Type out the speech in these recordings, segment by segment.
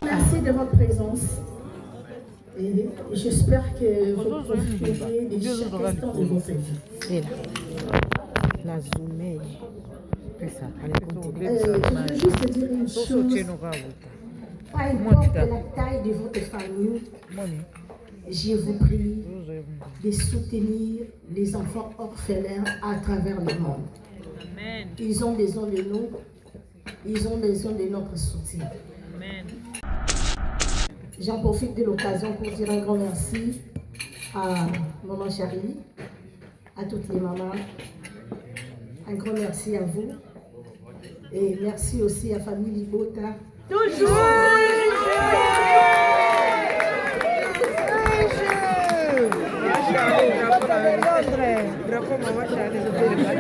Merci de votre présence. Et j'espère que vous profiterez de chaque instant de votre vie. La zoomée. C'est ça. Je veux juste te dire une chose. Peu importe la taille de votre famille, je vous prie de soutenir les enfants orphelins à travers le monde. Ils ont besoin de nous. Ils ont besoin de notre soutien. J'en profite de l'occasion pour dire un grand merci à Maman Charlie, à toutes les mamans. Un grand merci à vous. Et merci aussi à la famille Libota. Toujours!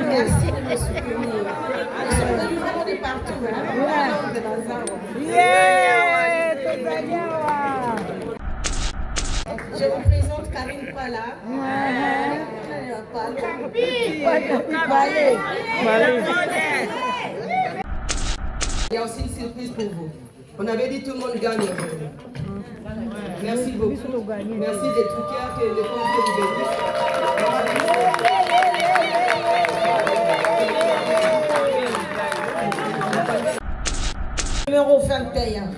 Merci de me soutenir. Ils sont venus vraiment de partout. Je vous présente Karine Pala. Il y a aussi une surprise pour vous. On avait dit tout le monde gagne aujourd'hui. Merci beaucoup. Merci de tout cœur que le peuple vous bénisse. Numéro 21.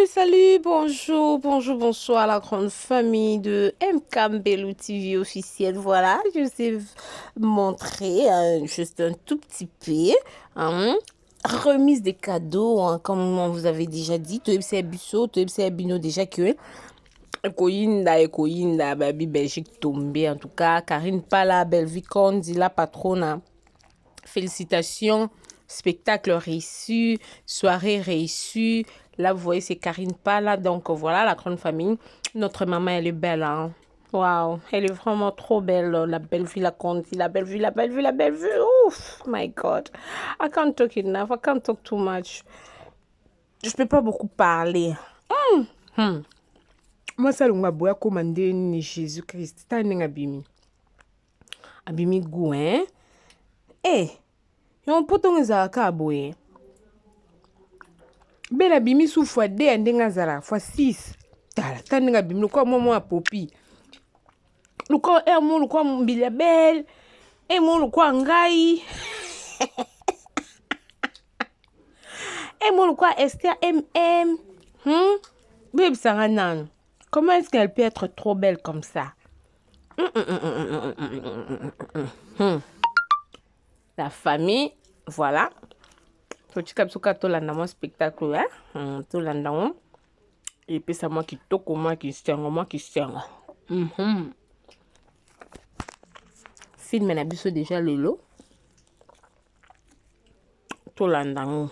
Salut, bonsoir la grande famille de MK Mbelou TV officiel. Voilà, je vous ai montré juste un tout petit peu remise des cadeaux, comme on vous avait déjà dit. Tout c'est busso, tout c'est bino déjà que Ekoyinda, Baby Belgique tombé. En tout cas, Karine Pala, Belvicon, dit la patronne. Félicitations, spectacle réussi, soirée réussie. Là, vous voyez, c'est Karine Pala. Donc, voilà, la grande famille. Notre maman, elle est belle, hein. Waouh, elle est vraiment trop belle. La belle vue, la Conti, la belle vue, la belle vue, la belle vue. Ouf, my God. I can't talk enough. I can't talk too much. Je peux pas beaucoup parler. Moi, ça, on va boire commander ni Jésus-Christ. T'as un abimi. Abimi gouen. Eh, yon poton ezalaka boye. Bela bimi sous fois 2 ndenga zala fois 6. Tala, tandinga bimi lukwa momo a popi. Lukwa mo lukwa mbila belle. Mo lukwa ngai. Mo lukwa Esther MM. Bébé Saranane. Comment est-ce qu'elle peut être trop belle comme ça? La famille, voilà. Petit kapsuka to landa mon spectacle, to landa on. Et puis ça moi qui toque, moi qui sert. Film na biso déjà lelo. To landa on.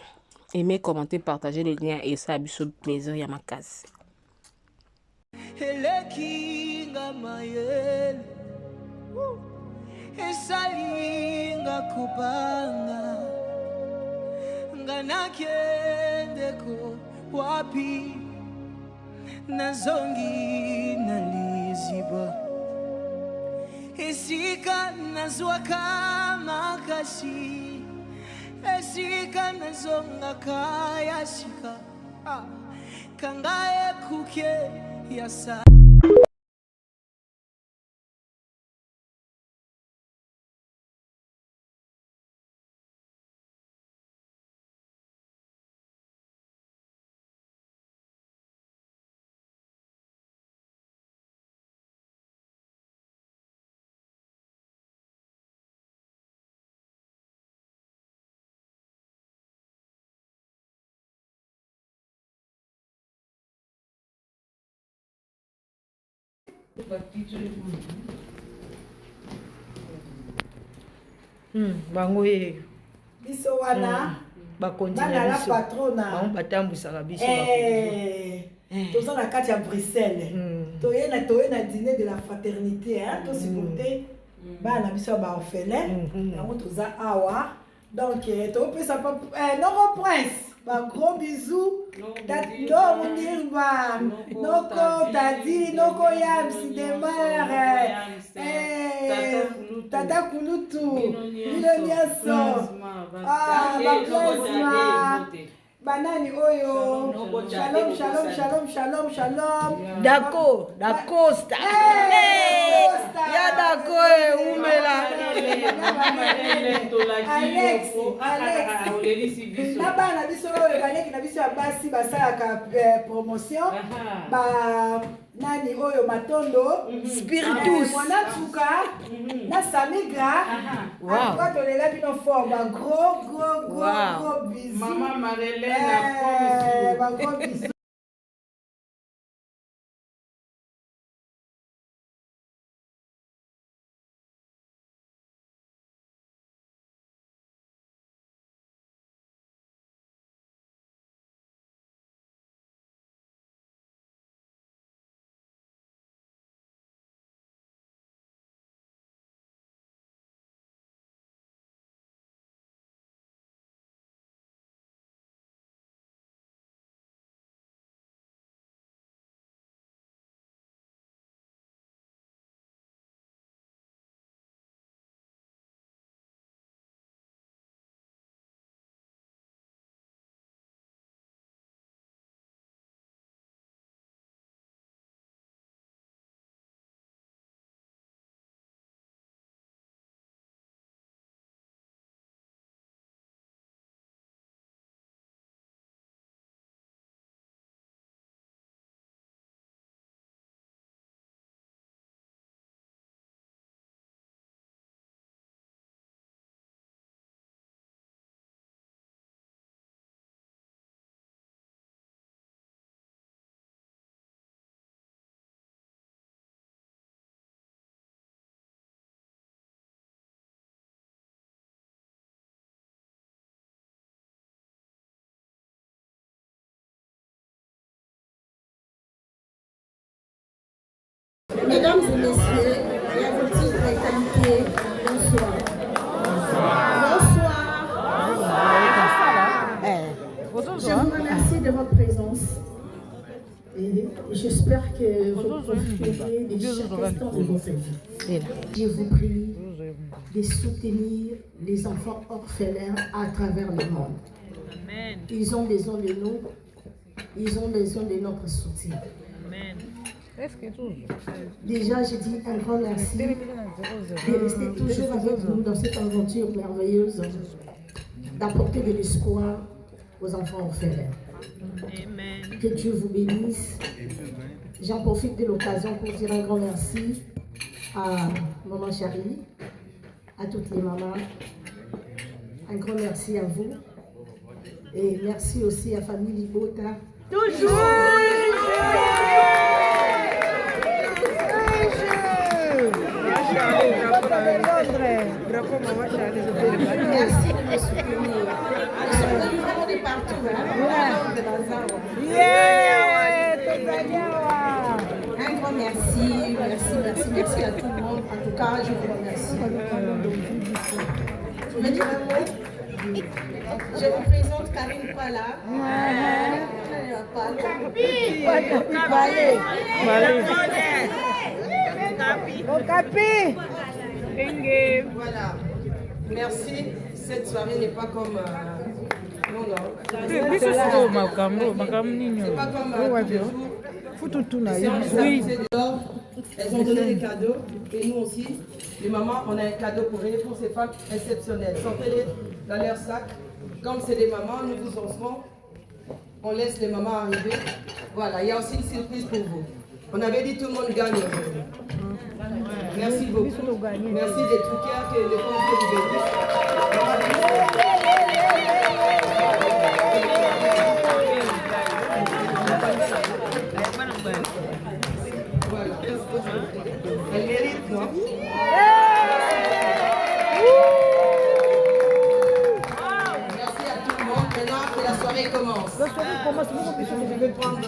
Aimez, commentez, partagez les liens et ça a biso plaisir ya ma case. Elekinga mayel esalinga kupanga nganakyendeko wapi nazongi naliziba esika nazwaka makasi esika nazongaka ya sika kanga ekuke ya sa bango ye biso wana bakontinue la biso patrona bango batambwisaka biso toza na kati ya Bruxelles toye na dîner de la fraternité tosupporte bana biso ya baorphelin yango toza awa donc topesa noko prince gros bisous no munirba noko tadi noko yamsi demare tata kulutu bino nyonso baplasma banani oyo shalom dacosta ya dako umela Alex na bana biso oyo baleki na biso ya basi basalaka promotion nani oyo matondo spiritus mwana tuka na samigra atuka tolela bino fort gros bisous Maman Marie-Hélène gros bisous. Mesdames et messieurs, la petite qualité, bonsoir. Bonsoir. Je vous remercie de votre présence. Et j'espère que vous profiterez de chaque instant de votre vie. Je vous prie de soutenir les enfants orphelins à travers le monde. Ils ont besoin de nous. Ils ont besoin de notre soutien. Déjà, je dis un grand merci de rester toujours avec nous dans cette aventure merveilleuse, d'apporter de l'espoir aux enfants orphelins. Que Dieu vous bénisse. J'en profite de l'occasion pour dire un grand merci à Maman Charlie, à toutes les mamans. Un grand merci à vous. Et merci aussi à la famille Libota. Toujours! Merci de me soutenir. Ils sont venus vraiment de partout. Un grand merci, merci à tout le monde. En tout cas, je vous remercie. Tu veux dire un mot? Je vous présente Karine Pala. Voilà. Merci. Cette soirée n'est pas comme... non. C'est pas comme tous les jours. Oui. Elles ont donné des cadeaux. Et nous aussi, les mamans, on a un cadeau pour elles, pour ces femmes exceptionnelles. Sortez-les dans leur sac. Comme c'est des mamans, nous vous offrons. On laisse les mamans arriver. Voilà, il y a aussi une surprise pour vous. On avait dit tout le monde gagne aujourd'hui. Merci beaucoup. Merci des tout cœurs que les femmes vous bénissent. Voilà. Elle mérite, non? Merci à tout le monde. Maintenant que la soirée commence. Je vais prendre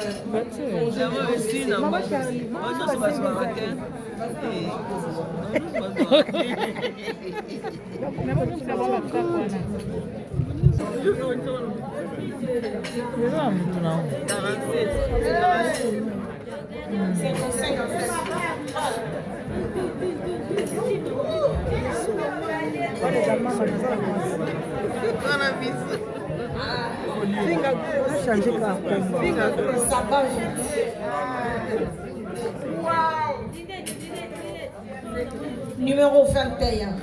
Numéro 21.